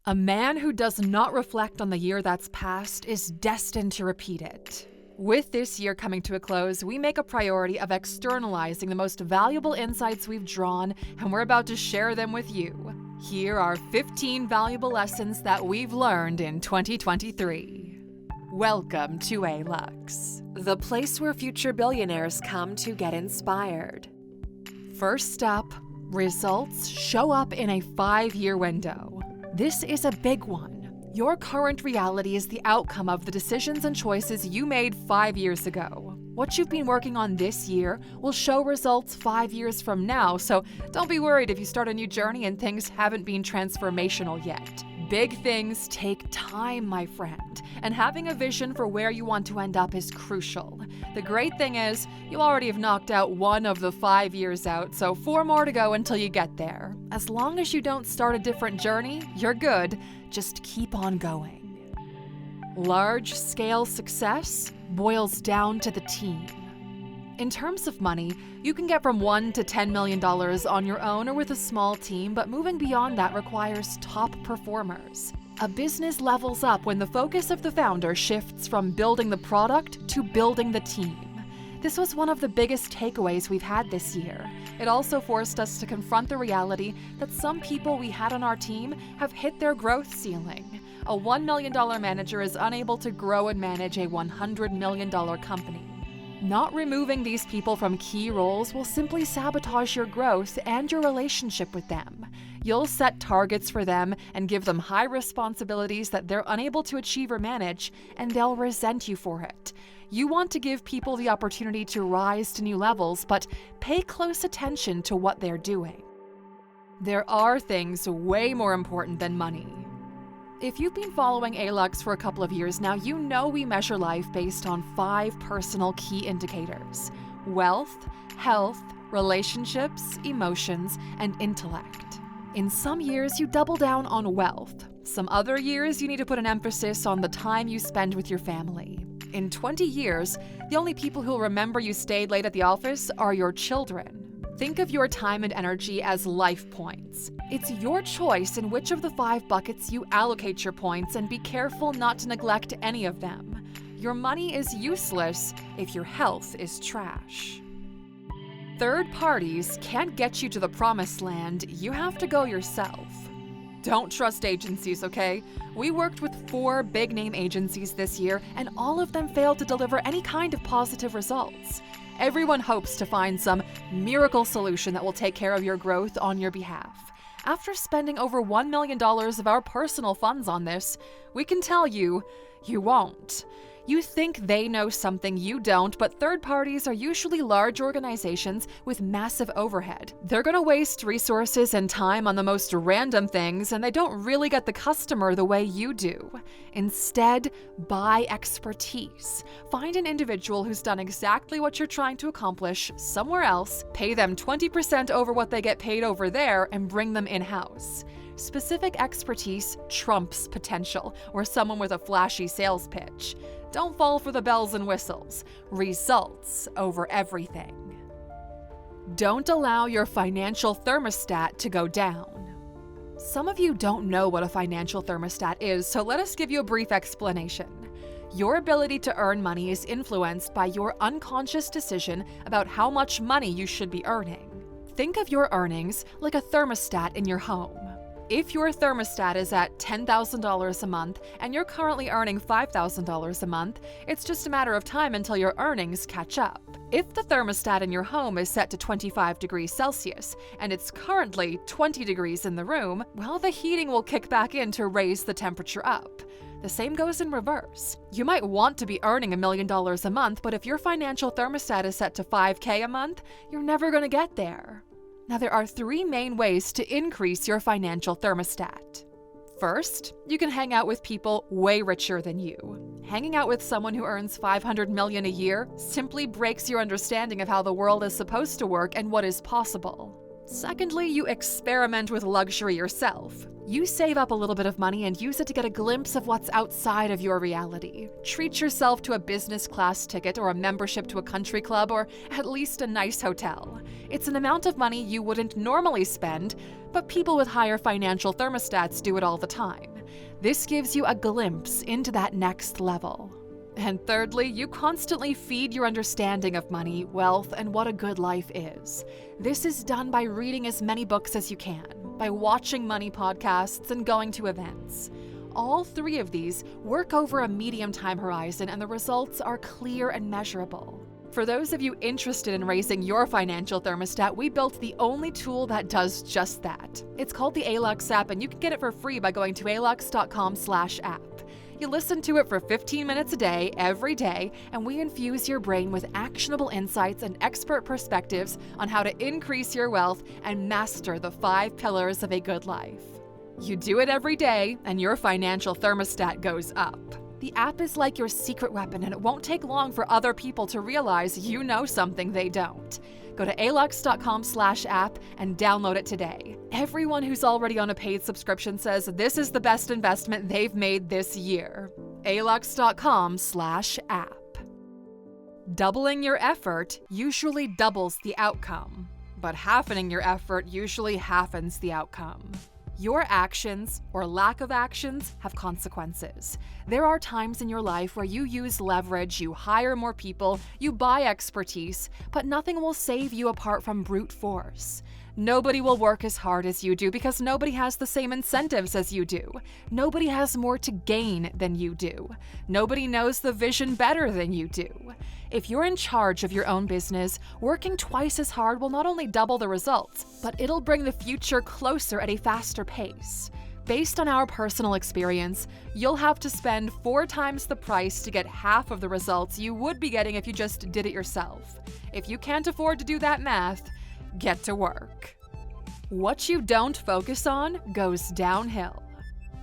A man who does not reflect on the year that's passed is destined to repeat it. With this year coming to a close, we make a priority of externalizing the most valuable insights we've drawn, and we're about to share them with you. Here are 15 valuable lessons that we've learned in 2023. Welcome to Alux, the place where future billionaires come to get inspired. First up, results show up in a 5-year window. This is a big one. Your current reality is the outcome of the decisions and choices you made 5 years ago. What you've been working on this year will show results 5 years from now, so don't be worried if you start a new journey and things haven't been transformational yet. Big things take time, my friend, and having a vision for where you want to end up is crucial. The great thing is, you already have knocked out 1 of the 5 years out, so 4 more to go until you get there. As long as you don't start a different journey, you're good. Just keep on going. Large-scale success boils down to the team. In terms of money, you can get from $1 to $10 million on your own or with a small team, but moving beyond that requires top performers. A business levels up when the focus of the founder shifts from building the product to building the team. This was one of the biggest takeaways we've had this year. It also forced us to confront the reality that some people we had on our team have hit their growth ceiling. A $1 million manager is unable to grow and manage a $100 million company. Not removing these people from key roles will simply sabotage your growth and your relationship with them. You'll set targets for them and give them high responsibilities that they're unable to achieve or manage, and they'll resent you for it. You want to give people the opportunity to rise to new levels, but pay close attention to what they're doing. There are things way more important than money. If you've been following Alux for a couple of years now, you know we measure life based on 5 personal key indicators: wealth, health, relationships, emotions, and intellect. In some years, you double down on wealth. Some other years, you need to put an emphasis on the time you spend with your family. In 20 years, the only people who'll remember you stayed late at the office are your children. Think of your time and energy as life points. It's your choice in which of the 5 buckets you allocate your points, and be careful not to neglect any of them. Your money is useless if your health is trash. Third parties can't get you to the promised land. You have to go yourself. Don't trust agencies, okay? We worked with 4 big-name agencies this year, and all of them failed to deliver any kind of positive results. Everyone hopes to find some miracle solution that will take care of your growth on your behalf. After spending over $1 million of our personal funds on this, we can tell you, you won't. You think they know something you don't, but third parties are usually large organizations with massive overhead. They're going to waste resources and time on the most random things, and they don't really get the customer the way you do. Instead, buy expertise. Find an individual who's done exactly what you're trying to accomplish somewhere else, pay them 20% over what they get paid over there, and bring them in-house. Specific expertise trumps potential, or someone with a flashy sales pitch. Don't fall for the bells and whistles. Results over everything. Don't allow your financial thermostat to go down. Some of you don't know what a financial thermostat is, so let us give you a brief explanation. Your ability to earn money is influenced by your unconscious decision about how much money you should be earning. Think of your earnings like a thermostat in your home. If your thermostat is at $10,000 a month and you're currently earning $5,000 a month, it's just a matter of time until your earnings catch up. If the thermostat in your home is set to 25 degrees Celsius and it's currently 20 degrees in the room, well, the heating will kick back in to raise the temperature up. The same goes in reverse. You might want to be earning $1 million a month, but if your financial thermostat is set to $5,000 a month, you're never going to get there. Now, there are 3 main ways to increase your financial thermostat. First, you can hang out with people way richer than you. Hanging out with someone who earns $500 million a year simply breaks your understanding of how the world is supposed to work and what is possible. Secondly, you experiment with luxury yourself. You save up a little bit of money and use it to get a glimpse of what's outside of your reality. Treat yourself to a business class ticket or a membership to a country club or at least a nice hotel. It's an amount of money you wouldn't normally spend, but people with higher financial thermostats do it all the time. This gives you a glimpse into that next level. And thirdly, you constantly feed your understanding of money, wealth, and what a good life is. This is done by reading as many books as you can, by watching money podcasts, and going to events. All three of these work over a medium time horizon, and the results are clear and measurable. For those of you interested in raising your financial thermostat, we built the only tool that does just that. It's called the Alux app, and you can get it for free by going to Alux.com/app. You listen to it for 15 minutes a day, every day, and we infuse your brain with actionable insights and expert perspectives on how to increase your wealth and master the 5 pillars of a good life. You do it every day, and your financial thermostat goes up. The app is like your secret weapon, and it won't take long for other people to realize you know something they don't. Go to Alux.com/app and download it today. Everyone who's already on a paid subscription says this is the best investment they've made this year. Alux.com/app. Doubling your effort usually doubles the outcome, but halvening your effort usually halvens the outcome. Your actions, or lack of actions, have consequences. There are times in your life where you use leverage, you hire more people, you buy expertise, but nothing will save you apart from brute force. Nobody will work as hard as you do because nobody has the same incentives as you do. Nobody has more to gain than you do. Nobody knows the vision better than you do. If you're in charge of your own business, working twice as hard will not only double the results, but it'll bring the future closer at a faster pace. Based on our personal experience, you'll have to spend 4 times the price to get half of the results you would be getting if you just did it yourself. If you can't afford to do that math, get to work. What you don't focus on goes downhill.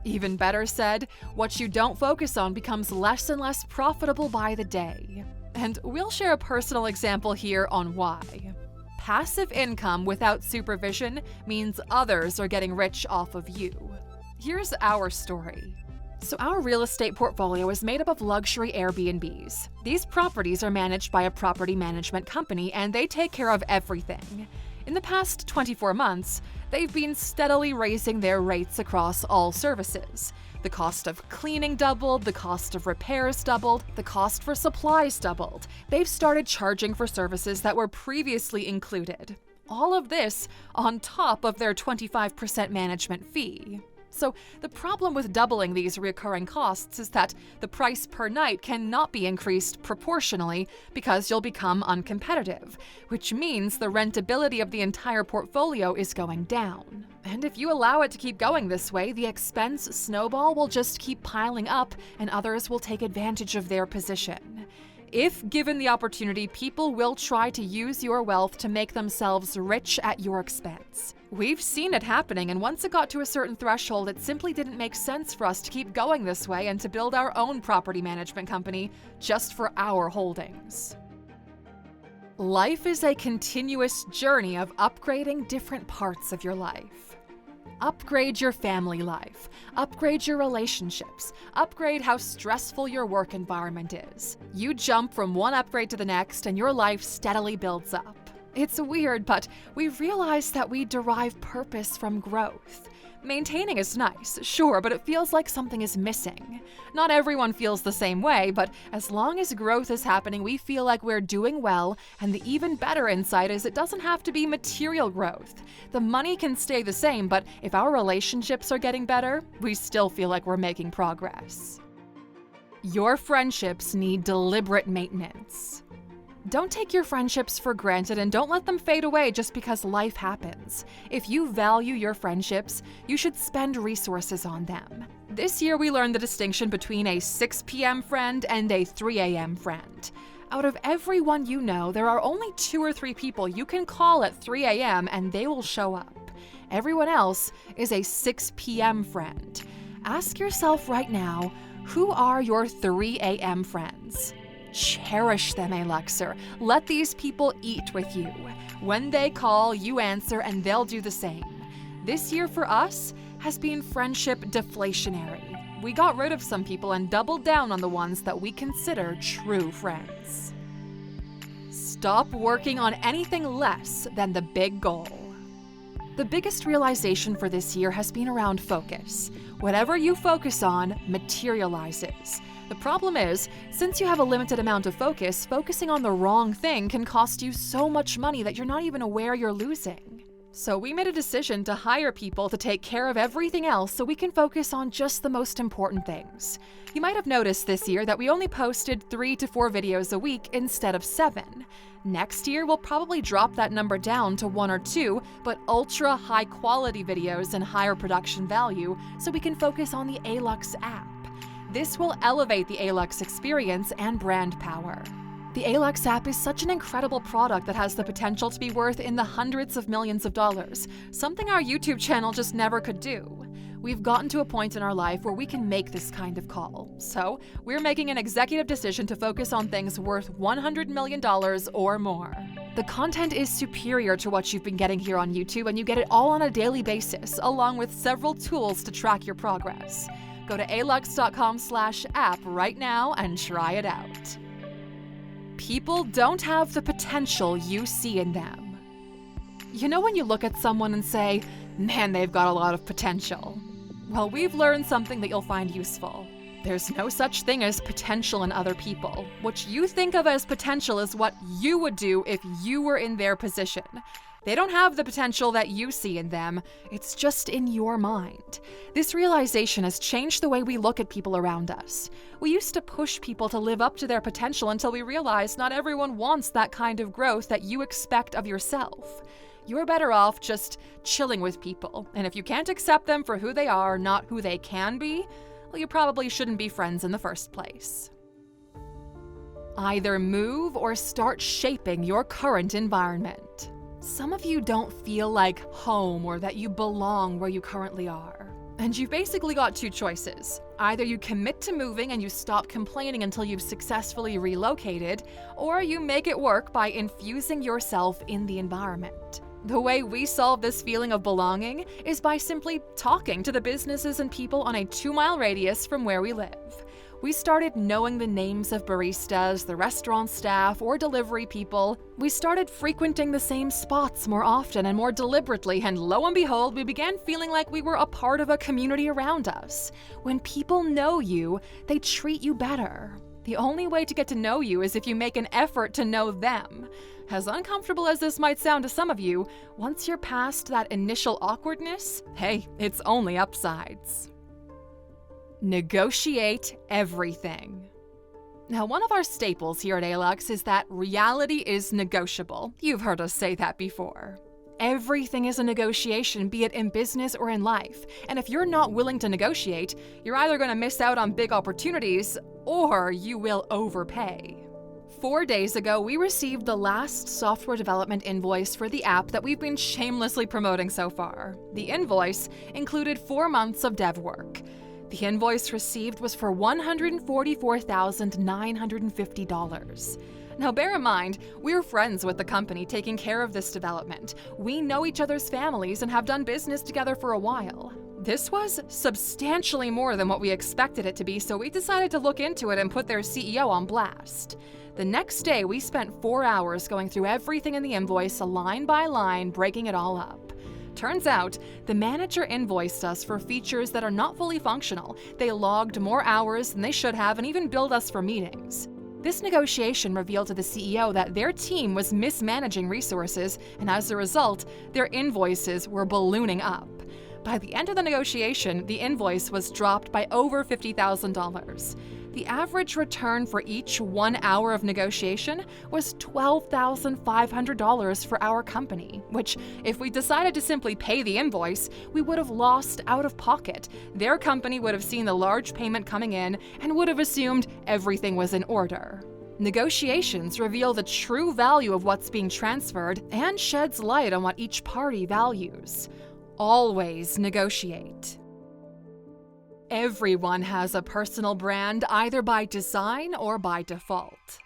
Even better said, what you don't focus on becomes less and less profitable by the day. And we'll share a personal example here on why. Passive income without supervision means others are getting rich off of you. Here's our story. So our real estate portfolio is made up of luxury Airbnbs. These properties are managed by a property management company, and they take care of everything. In the past 24 months, they've been steadily raising their rates across all services. The cost of cleaning doubled, the cost of repairs doubled, the cost for supplies doubled. They've started charging for services that were previously included. All of this on top of their 25% management fee. So the problem with doubling these recurring costs is that the price per night cannot be increased proportionally because you'll become uncompetitive, which means the rentability of the entire portfolio is going down. And if you allow it to keep going this way, the expense snowball will just keep piling up and others will take advantage of their position. If given the opportunity, people will try to use your wealth to make themselves rich at your expense. We've seen it happening, and once it got to a certain threshold, it simply didn't make sense for us to keep going this way and to build our own property management company just for our holdings. Life is a continuous journey of upgrading different parts of your life. Upgrade your family life, upgrade your relationships, upgrade how stressful your work environment is. You jump from one upgrade to the next and your life steadily builds up. It's weird, but we realize that we derive purpose from growth. Maintaining is nice, sure, but it feels like something is missing. Not everyone feels the same way, but as long as growth is happening, we feel like we're doing well, and the even better insight is it doesn't have to be material growth. The money can stay the same, but if our relationships are getting better, we still feel like we're making progress. Your friendships need deliberate maintenance. Don't take your friendships for granted and don't let them fade away just because life happens. If you value your friendships, you should spend resources on them. This year we learned the distinction between a 6 p.m. friend and a 3 a.m. friend. Out of everyone you know, there are only 2 or 3 people you can call at 3 a.m. and they will show up. Everyone else is a 6 p.m. friend. Ask yourself right now, who are your 3 a.m. friends? Cherish them, Aluxer. Let these people eat with you. When they call, you answer, and they'll do the same. This year for us has been friendship deflationary. We got rid of some people and doubled down on the ones that we consider true friends. Stop working on anything less than the big goal. The biggest realization for this year has been around focus. Whatever you focus on materializes. The problem is, since you have a limited amount of focus, focusing on the wrong thing can cost you so much money that you're not even aware you're losing. So we made a decision to hire people to take care of everything else so we can focus on just the most important things. You might have noticed this year that we only posted 3 to 4 videos a week instead of 7. Next year, we'll probably drop that number down to 1 or 2, but ultra high quality videos and higher production value so we can focus on the Alux app. This will elevate the Alux experience and brand power. The Alux app is such an incredible product that has the potential to be worth in the hundreds of millions of dollars, something our YouTube channel just never could do. We've gotten to a point in our life where we can make this kind of call. So, we're making an executive decision to focus on things worth $100 million or more. The content is superior to what you've been getting here on YouTube, and you get it all on a daily basis, along with several tools to track your progress. Go to Alux.com/app right now and try it out. People don't have the potential you see in them. You know when you look at someone and say, man, they've got a lot of potential? Well, we've learned something that you'll find useful. There's no such thing as potential in other people. What you think of as potential is what you would do if you were in their position. They don't have the potential that you see in them. It's just in your mind. This realization has changed the way we look at people around us. We used to push people to live up to their potential until we realized not everyone wants that kind of growth that you expect of yourself. You're better off just chilling with people, and if you can't accept them for who they are, not who they can be, well, you probably shouldn't be friends in the first place. Either move or start shaping your current environment. Some of you don't feel like home or that you belong where you currently are. And you've basically got 2 choices. Either you commit to moving and you stop complaining until you've successfully relocated, or you make it work by infusing yourself in the environment. The way we solve this feeling of belonging is by simply talking to the businesses and people on a 2-mile radius from where we live. We started knowing the names of baristas, the restaurant staff, or delivery people. We started frequenting the same spots more often and more deliberately, and lo and behold, we began feeling like we were a part of a community around us. When people know you, they treat you better. The only way to get to know you is if you make an effort to know them. As uncomfortable as this might sound to some of you, once you're past that initial awkwardness, hey, it's only upsides. Negotiate everything. Now, one of our staples here at Alux is that reality is negotiable. You've heard us say that before. Everything is a negotiation, be it in business or in life. And if you're not willing to negotiate, you're either going to miss out on big opportunities or you will overpay. 4 days ago, we received the last software development invoice for the app that we've been shamelessly promoting so far. The invoice included 4 months of dev work. The invoice received was for $144,950. Now bear in mind, we're friends with the company taking care of this development. We know each other's families and have done business together for a while. This was substantially more than what we expected it to be, so we decided to look into it and put their CEO on blast. The next day, we spent 4 hours going through everything in the invoice, line by line, breaking it all up. Turns out, the manager invoiced us for features that are not fully functional. They logged more hours than they should have and even billed us for meetings. This negotiation revealed to the CEO that their team was mismanaging resources, and as a result, their invoices were ballooning up. By the end of the negotiation, the invoice was dropped by over $50,000. The average return for each 1 hour of negotiation was $12,500 for our company, which, if we decided to simply pay the invoice, we would have lost out of pocket. Their company would have seen the large payment coming in and would have assumed everything was in order. Negotiations reveal the true value of what's being transferred and sheds light on what each party values. Always negotiate. Everyone has a personal brand, either by design or by default.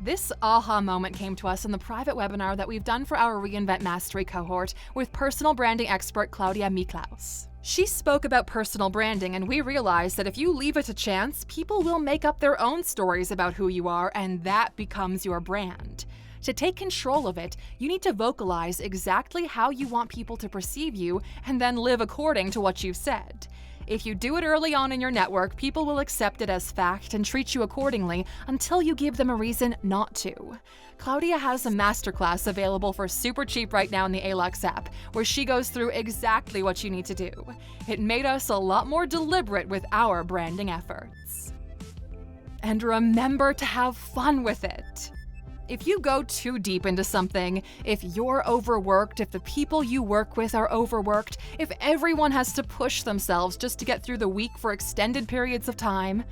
This aha moment came to us in the private webinar that we've done for our Reinvent Mastery cohort with personal branding expert Claudia Miklaus. She spoke about personal branding, and we realized that if you leave it to chance, people will make up their own stories about who you are, and that becomes your brand. To take control of it, you need to vocalize exactly how you want people to perceive you and then live according to what you've said. If you do it early on in your network, people will accept it as fact and treat you accordingly until you give them a reason not to. Claudia has a masterclass available for super cheap right now in the Alux app, where she goes through exactly what you need to do. It made us a lot more deliberate with our branding efforts. And remember to have fun with it. If you go too deep into something, if you're overworked, if the people you work with are overworked, if everyone has to push themselves just to get through the week for extended periods of time,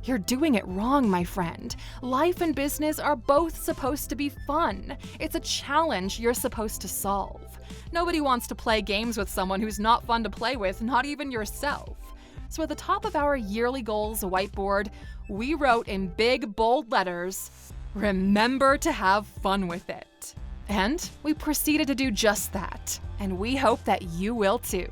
you're doing it wrong, my friend. Life and business are both supposed to be fun. It's a challenge you're supposed to solve. Nobody wants to play games with someone who's not fun to play with, not even yourself. So at the top of our yearly goals whiteboard, we wrote in big, bold letters, "Remember to have fun with it." And we proceeded to do just that. And we hope that you will too.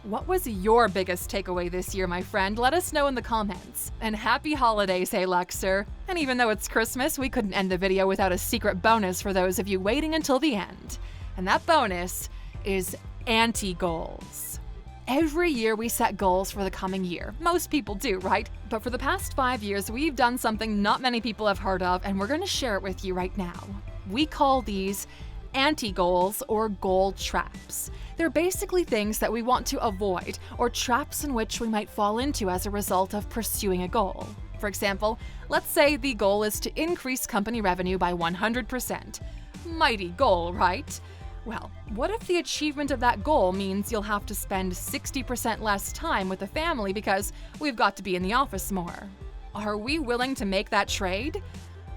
What was your biggest takeaway this year, my friend? Let us know in the comments. And happy holidays, hey Luxer! And even though it's Christmas, we couldn't end the video without a secret bonus for those of you waiting until the end. And that bonus is anti-goals. Every year we set goals for the coming year. Most people do, right? But for the past 5 years, we've done something not many people have heard of, and we're going to share it with you right now. We call these anti-goals or goal traps. They're basically things that we want to avoid, or traps in which we might fall into as a result of pursuing a goal. For example, let's say the goal is to increase company revenue by 100%. Mighty goal, right? Well, what if the achievement of that goal means you'll have to spend 60% less time with the family because we've got to be in the office more? Are we willing to make that trade?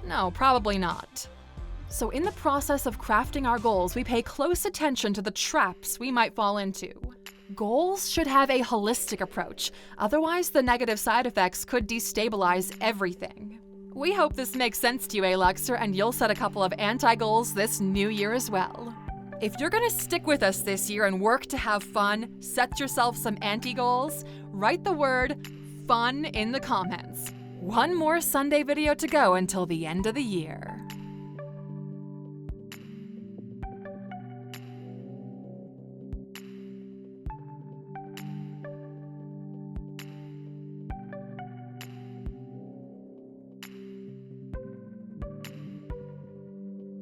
No, probably not. So in the process of crafting our goals, we pay close attention to the traps we might fall into. Goals should have a holistic approach, otherwise the negative side effects could destabilize everything. We hope this makes sense to you, Aluxer, and you'll set a couple of anti-goals this new year as well. If you're gonna stick with us this year and work to have fun, set yourself some anti-goals, write the word FUN in the comments. One more Sunday video to go until the end of the year.